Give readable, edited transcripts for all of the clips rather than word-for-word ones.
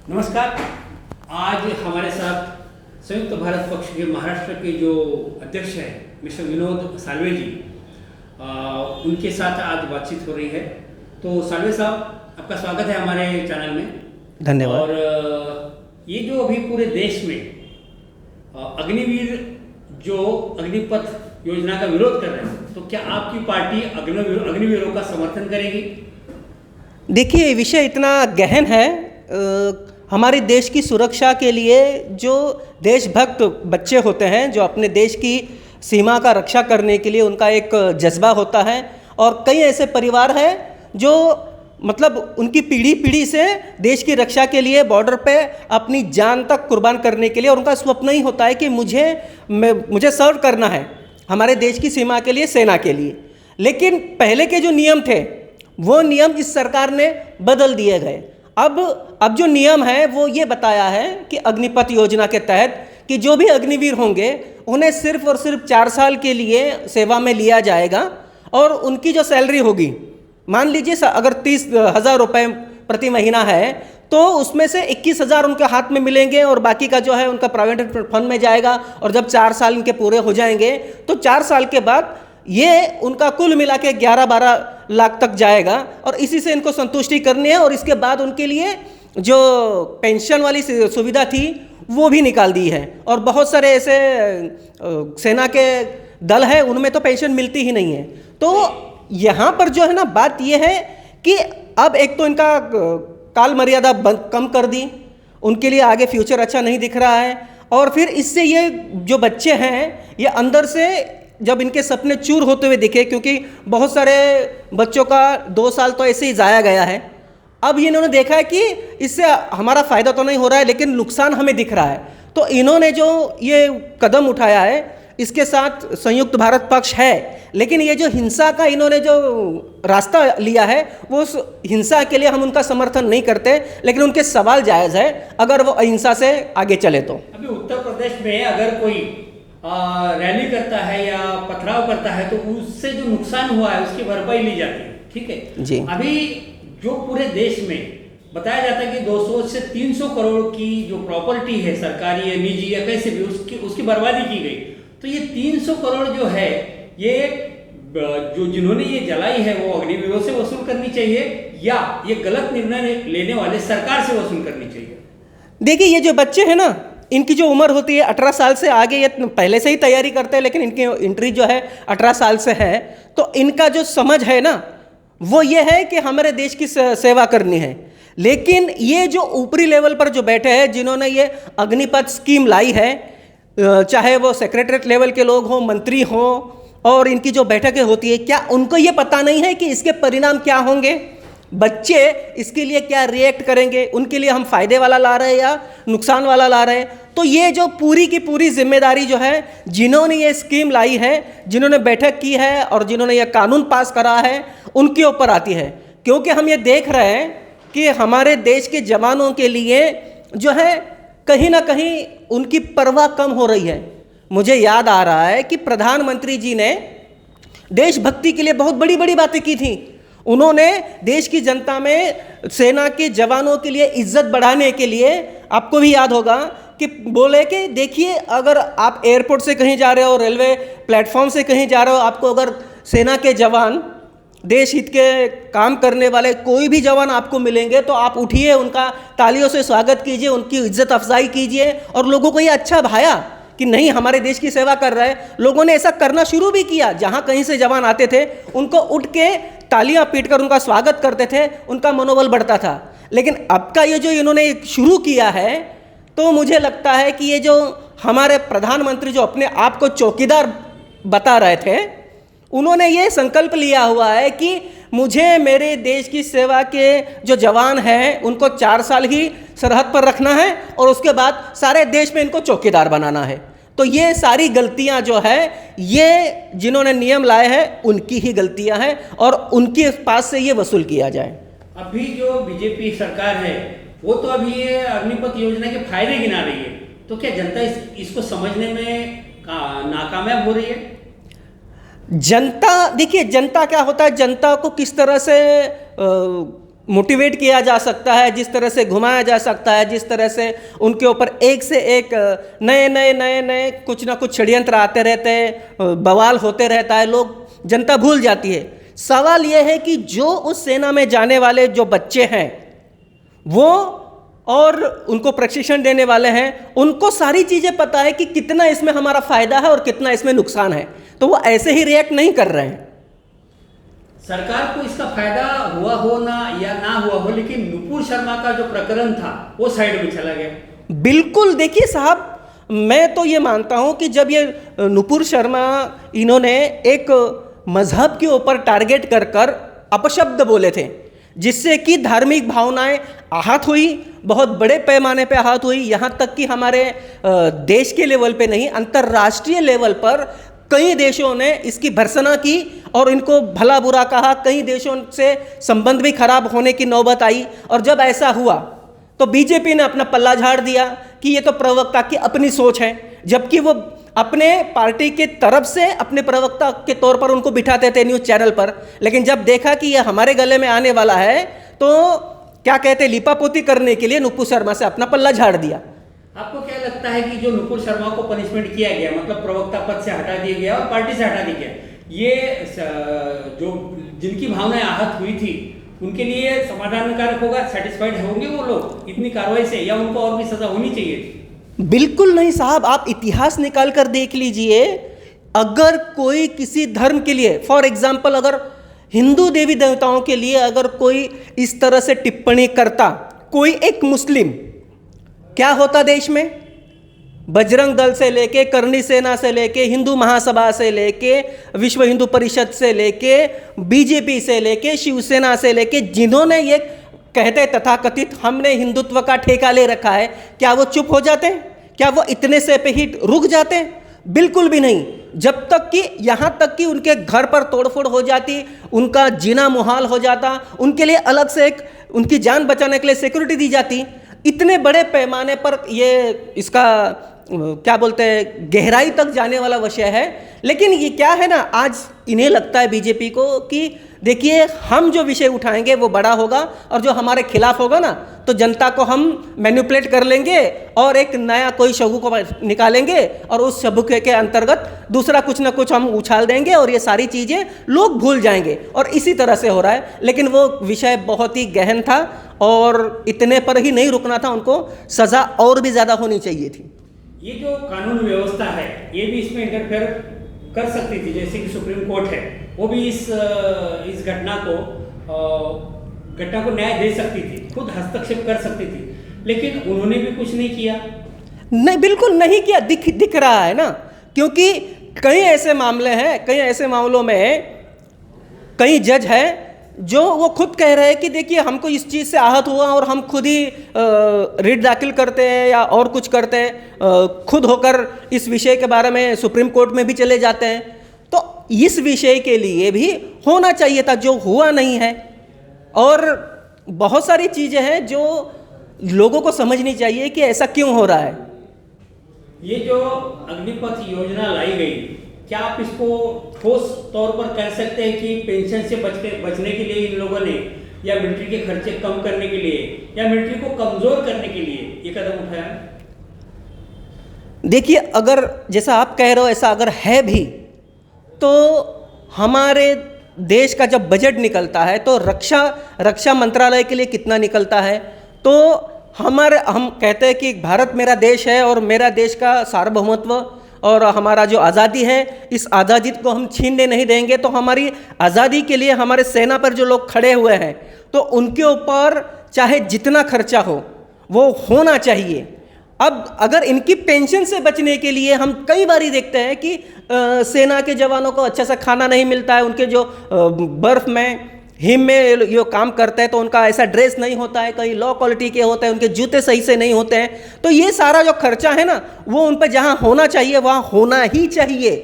नमस्कार। आज हमारे साथ संयुक्त भारत पक्ष के महाराष्ट्र के जो अध्यक्ष हैं मिस्टर विनोद साल्वे जी, उनके साथ आज बातचीत हो रही है। तो साल्वे साहब, आपका स्वागत है हमारे चैनल में। धन्यवाद। और ये जो अभी पूरे देश में अग्निवीर जो अग्निपथ योजना का विरोध कर रहे हैं, तो क्या आपकी पार्टी अग्निवीरों का समर्थन करेगी? देखिए, विषय इतना गहन है। हमारे देश की सुरक्षा के लिए जो देशभक्त बच्चे होते हैं, जो अपने देश की सीमा का रक्षा करने के लिए उनका एक जज्बा होता है, और कई ऐसे परिवार हैं जो मतलब उनकी पीढ़ी से देश की रक्षा के लिए बॉर्डर पे अपनी जान तक कुर्बान करने के लिए, और उनका स्वप्न ही होता है कि मुझे सर्व करना है हमारे देश की सीमा के लिए, सेना के लिए। लेकिन पहले के जो नियम थे वो नियम इस सरकार ने बदल दिए गए। अब जो नियम है वो ये बताया है कि अग्निपथ योजना के तहत कि जो भी अग्निवीर होंगे उन्हें सिर्फ और सिर्फ 4 साल के लिए सेवा में लिया जाएगा, और उनकी जो सैलरी होगी, मान लीजिए अगर 30,000 रुपये प्रति महीना है, तो उसमें से 21,000 उनके हाथ में मिलेंगे, और बाकी का जो है उनका प्राइवेट फंड में जाएगा। और जब 4 साल इनके पूरे हो जाएंगे तो 4 साल के बाद ये उनका कुल मिला के 11-12 लाख तक जाएगा, और इसी से इनको संतुष्टि करनी है। और इसके बाद उनके लिए जो पेंशन वाली सुविधा थी वो भी निकाल दी है। और बहुत सारे ऐसे सेना के दल हैं उनमें तो पेंशन मिलती ही नहीं है। तो यहाँ पर जो है ना, बात ये है कि अब एक तो इनका काल मर्यादा कम कर दी, उनके लिए आगे फ्यूचर अच्छा नहीं दिख रहा है। और फिर इससे ये जो बच्चे हैं ये अंदर से जब इनके सपने चूर होते हुए दिखे, क्योंकि बहुत सारे बच्चों का 2 साल तो ऐसे ही जाया गया है, अब इन्होंने देखा है कि इससे हमारा फ़ायदा तो नहीं हो रहा है लेकिन नुकसान हमें दिख रहा है। तो इन्होंने जो ये कदम उठाया है, इसके साथ संयुक्त भारत पक्ष है, लेकिन ये जो हिंसा का इन्होंने जो रास्ता लिया है, वो उस हिंसा के लिए हम उनका समर्थन नहीं करते, लेकिन उनके सवाल जायज़ है अगर वो अहिंसा से आगे चले तो। अभी उत्तर प्रदेश में अगर कोई रैली करता है या पथराव करता है तो उससे जो नुकसान हुआ है उसकी भरपाई ली जाती है, ठीक है जी। अभी जो पूरे देश में बताया जाता है कि 200 से 300 करोड़ की जो प्रॉपर्टी है, सरकारी या निजी या कैसे भी, उसकी बर्बादी की गई। तो ये 300 करोड़ जो है, ये जो जिन्होंने ये जलाई है वो अग्निवीरों से वसूल करनी चाहिए, या ये गलत निर्णय लेने वाले सरकार से वसूल करनी चाहिए? देखिए, ये जो बच्चे हैं ना, इनकी जो उम्र होती है 18 साल से आगे, ये पहले से ही तैयारी करते हैं, लेकिन इनकी एंट्री जो है 18 साल से है। तो इनका जो समझ है ना, वो ये है कि हमारे देश की सेवा करनी है। लेकिन ये जो ऊपरी लेवल पर जो बैठे हैं, जिन्होंने ये अग्निपथ स्कीम लाई है, चाहे वो सेक्रेटरीट लेवल के लोग हों, मंत्री हों, और इनकी जो बैठकें होती है, क्या उनको ये पता नहीं है कि इसके परिणाम क्या होंगे? बच्चे इसके लिए क्या रिएक्ट करेंगे? उनके लिए हम फायदे वाला ला रहे हैं या नुकसान वाला ला रहे हैं? तो ये जो पूरी की पूरी जिम्मेदारी जो है, जिन्होंने ये स्कीम लाई है, जिन्होंने बैठक की है और जिन्होंने ये कानून पास करा है, उनके ऊपर आती है। क्योंकि हम ये देख रहे हैं कि हमारे देश के जवानों के लिए जो है कहीं ना कहीं उनकी परवाह कम हो रही है। मुझे याद आ रहा है कि प्रधानमंत्री जी ने देशभक्ति के लिए बहुत बड़ी बड़ी बातें की थी। उन्होंने देश की जनता में सेना के जवानों के लिए इज्जत बढ़ाने के लिए, आपको भी याद होगा कि बोले कि देखिए, अगर आप एयरपोर्ट से कहीं जा रहे हो, रेलवे प्लेटफॉर्म से कहीं जा रहे हो, आपको अगर सेना के जवान, देश हित के काम करने वाले कोई भी जवान आपको मिलेंगे तो आप उठिए, उनका तालियों से स्वागत कीजिए, उनकी इज्जत अफजाई कीजिए। और लोगों को ये अच्छा भाया कि नहीं, हमारे देश की सेवा कर रहे हैं। लोगों ने ऐसा करना शुरू भी किया। जहाँ कहीं से जवान आते थे उनको उठ के तालियां पीटकर उनका स्वागत करते थे, उनका मनोबल बढ़ता था। लेकिन अब का ये जो इन्होंने शुरू किया है, तो मुझे लगता है कि ये जो हमारे प्रधानमंत्री जो अपने आप को चौकीदार बता रहे थे, उन्होंने ये संकल्प लिया हुआ है कि मुझे मेरे देश की सेवा के जो जवान हैं उनको 4 साल ही सरहद पर रखना है, और उसके बाद सारे देश में इनको चौकीदार बनाना है। तो ये सारी गलतियां जो है, ये जिन्होंने नियम लाए हैं उनकी ही गलतियां हैं, और उनके पास से ये वसूल किया जाए। अभी जो बीजेपी सरकार है वो तो अभी ये अग्निपथ योजना के फायदे गिना रही है, तो क्या जनता इसको समझने में नाकामयाब हो रही है? जनता, देखिए जनता क्या होता है, जनता को किस तरह से मोटिवेट किया जा सकता है, जिस तरह से घुमाया जा सकता है, जिस तरह से उनके ऊपर एक से एक नए कुछ ना कुछ षड्यंत्र आते रहते हैं, बवाल होते रहता है, लोग जनता भूल जाती है। सवाल यह है कि जो उस सेना में जाने वाले जो बच्चे हैं वो और उनको प्रशिक्षण देने वाले हैं, उनको सारी चीज़ें पता है कि कितना इसमें हमारा फ़ायदा है और कितना इसमें नुकसान है, तो वो ऐसे ही रिएक्ट नहीं कर रहे हैं। सरकार को इसका फायदा हुआ हो ना या ना हुआ हो, लेकिन नुपुर शर्मा का जो प्रकरण था वो साइड में चला गया। बिल्कुल, देखिए साहब, मैं तो ये मानता हूं कि जब ये नुपुर शर्मा इन्होंने एक मजहब के ऊपर टारगेट कर कर अपशब्द बोले थे, जिससे कि धार्मिक भावनाएं आहत हुई, बहुत बड़े पैमाने पे आहत हुई, यहाँ तक कि हमारे देश के लेवल पे नहीं, अंतर्राष्ट्रीय लेवल पर कई देशों ने इसकी भर्त्सना की और इनको भला बुरा कहा। कई देशों से संबंध भी खराब होने की नौबत आई। और जब ऐसा हुआ तो बीजेपी ने अपना पल्ला झाड़ दिया कि ये तो प्रवक्ता की अपनी सोच है, जबकि वो अपने पार्टी के तरफ से अपने प्रवक्ता के तौर पर उनको बिठाते थे न्यूज़ चैनल पर। लेकिन जब देखा कि ये हमारे गले में आने वाला है तो क्या कहते, लिपापोती करने के लिए नुपुर शर्मा से अपना पल्ला झाड़ दिया। आपको क्या लगता है कि जो नुपुर शर्मा को पनिशमेंट किया गया, मतलब प्रवक्ता पद से हटा दिया गया और पार्टी से हटा दिया गया, ये जो जिनकी भावनाएं आहत हुई थी उनके लिए समाधानकारक होगा? सेटिस्फाइड होंगे वो लोग इतनी कार्रवाई से, या उनको और भी सजा होनी चाहिए थी? बिल्कुल नहीं साहब, आप इतिहास निकाल कर देख लीजिए। अगर कोई किसी धर्म के लिए, फॉर एग्जाम्पल अगर हिंदू देवी देवताओं के लिए अगर कोई इस तरह से टिप्पणी करता कोई एक मुस्लिम, क्या होता देश में? बजरंग दल से लेके, करणी सेना से लेके, हिंदू महासभा से लेके, विश्व हिंदू परिषद से लेके, बीजेपी से लेके, शिवसेना से लेके, जिन्होंने ये कहते तथाकथित हमने हिंदुत्व का ठेका ले रखा है, क्या वो चुप हो जाते हैं? क्या वो इतने से पे ही रुक जाते हैं? बिल्कुल भी नहीं। जब तक कि यहाँ तक कि उनके घर पर तोड़फोड़ हो जाती, उनका जीना मुहाल हो जाता, उनके लिए अलग से एक उनकी जान बचाने के लिए सिक्योरिटी दी जाती। इतने बड़े पैमाने पर ये इसका क्या बोलते हैं, गहराई तक जाने वाला विषय है। लेकिन ये क्या है ना, आज इन्हें लगता है बीजेपी को कि देखिए हम जो विषय उठाएंगे वो बड़ा होगा और जो हमारे खिलाफ होगा ना तो जनता को हम मैनिपुलेट कर लेंगे और एक नया कोई शगु को निकालेंगे और उस शगु के अंतर्गत दूसरा कुछ ना कुछ हम उछाल देंगे और ये सारी चीज़ें लोग भूल जाएंगे। और इसी तरह से हो रहा है। लेकिन वो विषय बहुत ही गहन था और इतने पर ही नहीं रुकना था, उनको सज़ा और भी ज़्यादा होनी चाहिए थी। ये जो कानून व्यवस्था है ये भी इसमें इंटरफेयर कर सकती थी, जैसे कि सुप्रीम कोर्ट है वो भी इस घटना को न्याय दे सकती थी, खुद हस्तक्षेप कर सकती थी, लेकिन उन्होंने भी कुछ नहीं किया। नहीं, बिल्कुल नहीं किया। दिख रहा है ना, क्योंकि कई ऐसे मामले हैं, कई ऐसे मामलों में कई जज हैं जो वो खुद कह रहे हैं कि देखिए हमको इस चीज़ से आहत हुआ और हम खुद ही रिट दाखिल करते हैं या और कुछ करते हैं, खुद होकर इस विषय के बारे में सुप्रीम कोर्ट में भी चले जाते हैं। तो इस विषय के लिए भी होना चाहिए था, जो हुआ नहीं है। और बहुत सारी चीज़ें हैं जो लोगों को समझनी चाहिए कि ऐसा क्यों हो रहा है। ये जो अग्निपथ योजना लाई गई, क्या आप इसको ठोस तौर पर कह सकते हैं कि पेंशन से बचने के लिए इन लोगों ने, या मिलिट्री के खर्चे कम करने के लिए, या मिलिट्री को कमजोर करने के लिए ये कदम उठाया? देखिए, अगर जैसा आप कह रहे हो ऐसा अगर है भी, तो हमारे देश का जब बजट निकलता है तो रक्षा मंत्रालय के लिए कितना निकलता है? तो हम कहते हैं कि भारत मेरा देश है और मेरा देश का सार्वभौमत्व और हमारा जो आज़ादी है, इस आज़ादी को हम छीनने नहीं देंगे। तो हमारी आज़ादी के लिए हमारे सेना पर जो लोग खड़े हुए हैं तो उनके ऊपर चाहे जितना खर्चा हो वो होना चाहिए। अब अगर इनकी पेंशन से बचने के लिए हम कई बार देखते हैं कि सेना के जवानों को अच्छा सा खाना नहीं मिलता है, उनके जो बर्फ़ में हिम में जो काम करते हैं तो उनका ऐसा ड्रेस नहीं होता है, कई लो क्वालिटी के होते हैं, उनके जूते सही से नहीं होते हैं। तो ये सारा जो खर्चा है ना वो उन पर जहाँ होना चाहिए वहाँ होना ही चाहिए,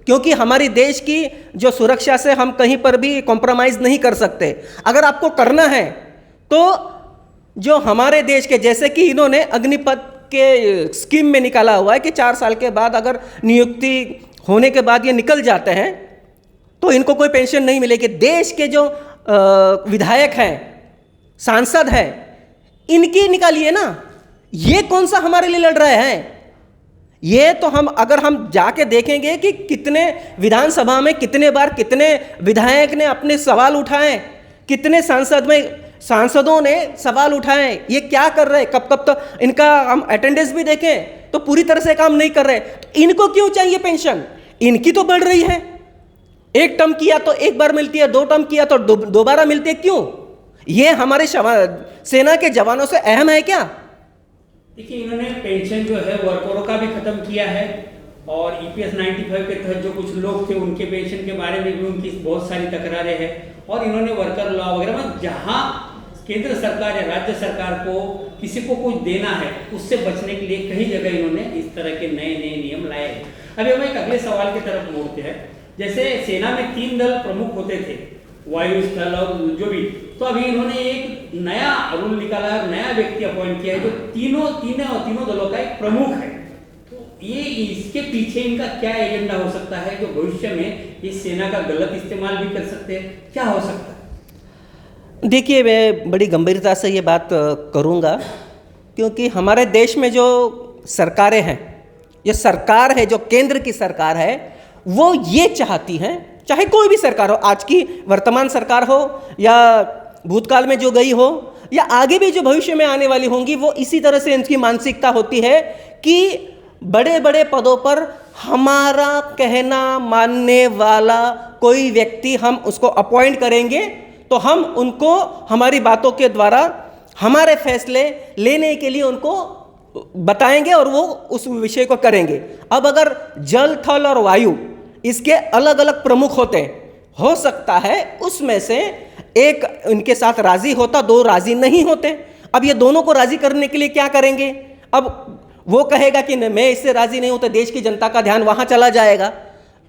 क्योंकि हमारी देश की जो सुरक्षा से हम कहीं पर भी कॉम्प्रोमाइज़ नहीं कर सकते। अगर आपको करना है तो जो हमारे देश के, जैसे कि इन्होंने अग्निपथ के स्कीम में निकाला हुआ है कि 4 साल के बाद अगर नियुक्ति होने के बाद ये निकल जाते हैं तो इनको कोई पेंशन नहीं मिलेगी। देश के जो विधायक हैं सांसद है, इनकी निकालिए ना। ये कौन सा हमारे लिए लड़ रहे हैं? ये तो अगर हम जाके देखेंगे कि कितने विधानसभा में कितने बार कितने विधायक ने अपने सवाल उठाए, कितने सांसदों ने सवाल उठाए, ये क्या कर रहे हैं, कब कब तो इनका हम अटेंडेंस भी देखें तो पूरी तरह से काम नहीं कर रहे। इनको क्यों चाहिए पेंशन? इनकी तो बढ़ रही है, एक टर्म किया तो एक बार मिलती है, 2 टर्म किया तो दोबारा मिलती है। क्यों? ये हमारे सेना के जवानों से अहम है क्या? देखिए, इन्होंने पेंशन जो है वर्करों का भी खत्म किया है, और EPS 95 के तहत जो कुछ लोग थे उनके पेंशन के बारे में भी उनकी बहुत सारी तकरारें हैं। और इन्होंने वर्कर लॉ वगैरह में जहां केंद्र सरकार या राज्य सरकार को किसी को कुछ देना है उससे बचने के लिए कई जगह इन्होंने इस तरह के नए नए नियम लाए हैं। अभी हम एक अगले सवाल की तरफ मोड़ते हैं। जैसे सेना में 3 दल प्रमुख होते थे, वायु, स्थल और जो भी, तो अभी इन्होंने एक नया रूल निकाला है, नया व्यक्ति अपॉइंट किया है जो तीनों दलों का एक प्रमुख है। तो ये इसके पीछे इनका क्या एजेंडा हो सकता है जो भविष्य में इस सेना का गलत इस्तेमाल भी कर सकते हैं? क्या हो सकता है? देखिए, मैं बड़ी गंभीरता से ये बात करूँगा, क्योंकि हमारे देश में जो सरकारें हैं, ये सरकार है जो केंद्र की सरकार है, वो ये चाहती हैं, चाहे कोई भी सरकार हो, आज की वर्तमान सरकार हो या भूतकाल में जो गई हो या आगे भी जो भविष्य में आने वाली होंगी, वो इसी तरह से इनकी मानसिकता होती है कि बड़े बड़े पदों पर हमारा कहना मानने वाला कोई व्यक्ति हम उसको अपॉइंट करेंगे तो हम उनको हमारी बातों के द्वारा हमारे फैसले लेने के लिए उनको बताएंगे और वो उस विषय को करेंगे। अब अगर जल, थल और वायु इसके अलग अलग प्रमुख होते, हो सकता है उसमें से एक इनके साथ राजी होता, 2 राजी नहीं होते। अब ये दोनों को राजी करने के लिए क्या करेंगे? अब वो कहेगा कि मैं इससे राजी नहीं हूं, तो देश की जनता का ध्यान वहां चला जाएगा।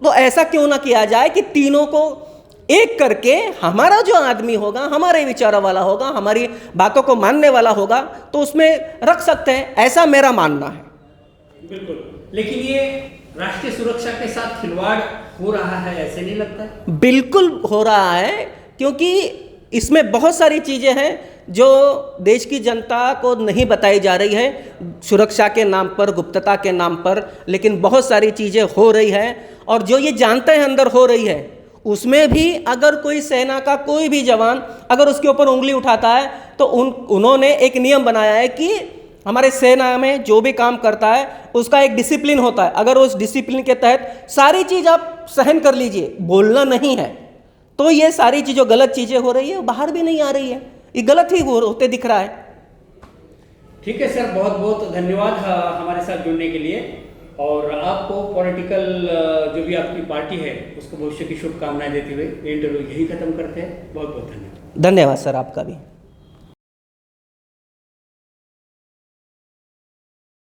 तो ऐसा क्यों ना किया जाए कि तीनों को एक करके हमारा जो आदमी होगा, हमारे विचारों वाला होगा, हमारी बातों को मानने वाला होगा, तो उसमें रख सकते हैं। ऐसा मेरा मानना है। बिल्कुल, लेकिन ये राष्ट्रीय सुरक्षा के साथ खिलवाड़ हो रहा है, ऐसे नहीं लगता? बिल्कुल हो रहा है, क्योंकि इसमें बहुत सारी चीज़ें हैं जो देश की जनता को नहीं बताई जा रही है, सुरक्षा के नाम पर, गुप्तता के नाम पर, लेकिन बहुत सारी चीज़ें हो रही है। और जो ये जानते हैं अंदर हो रही है, उसमें भी अगर कोई सेना का कोई भी जवान अगर उसके ऊपर उंगली उठाता है तो उन्होंने एक नियम बनाया है कि हमारे सेना में जो भी काम करता है उसका एक डिसिप्लिन होता है। अगर उस डिसिप्लिन के तहत सारी चीज़ आप सहन कर लीजिए, बोलना नहीं है, तो ये सारी चीज़ जो गलत चीज़ें हो रही है वो बाहर भी नहीं आ रही है, ये गलत ही होते दिख रहा है। ठीक है सर, बहुत बहुत धन्यवाद हमारे साथ जुड़ने के लिए, और आपको पॉलिटिकल जो भी आपकी पार्टी है उसको भविष्य की शुभकामनाएं देते हुए इंटरव्यू यही खत्म करते हैं। बहुत बहुत धन्यवाद। धन्यवाद सर, आपका भी।